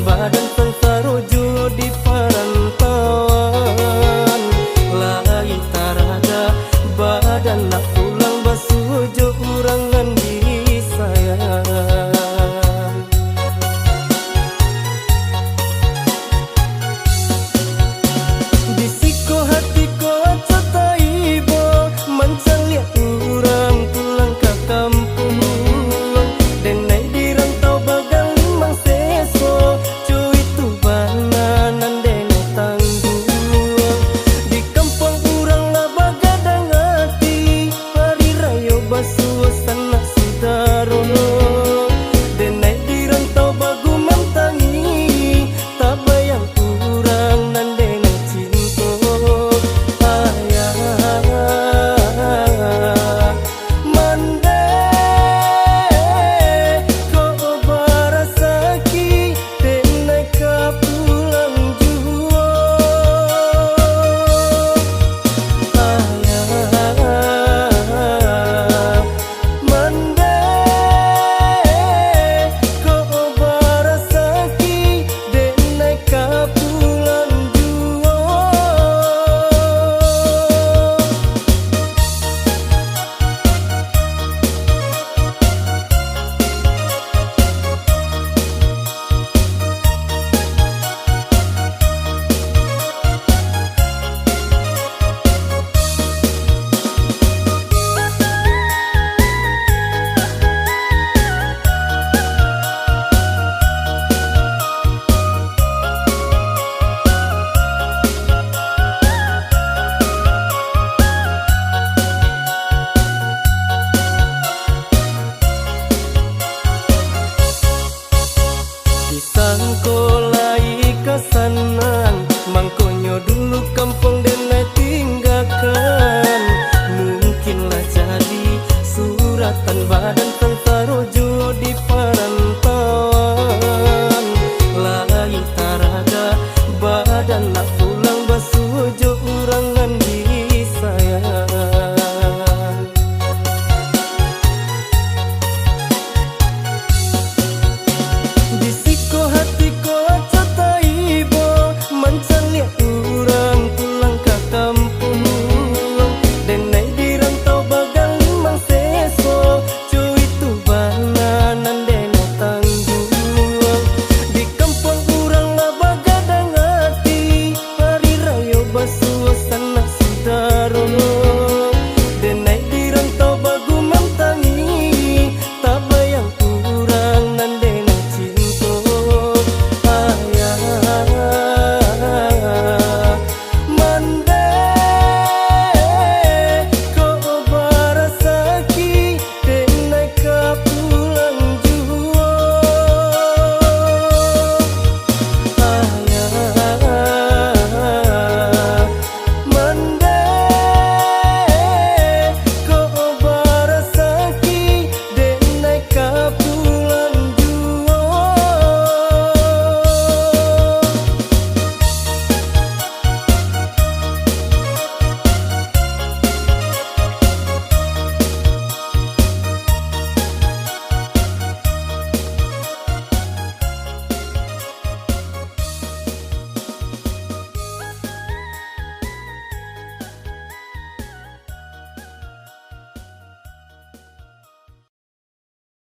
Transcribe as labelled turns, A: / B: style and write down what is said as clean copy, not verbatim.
A: badan pensarojo di perantauan. Lai tarada badan nak pulang basujo urangan di sayang. Bisiko hatiko acataibo mancang liat urang pulang ke kampung. Denai di rantau bagal limang seso cuy tu bananan denai tangguh. Di kampung urang lah bagadang hati hari rayo basuh sanak saudara. Denai di rantau bagu mantangi tak bayang urang nan denai cinta. Ayah mande ko barasaki denai ka pulang jua. Ayah mande ko barasaki denai ka pulang jua. Disangko lai kesanan mangkonyo dulu kampung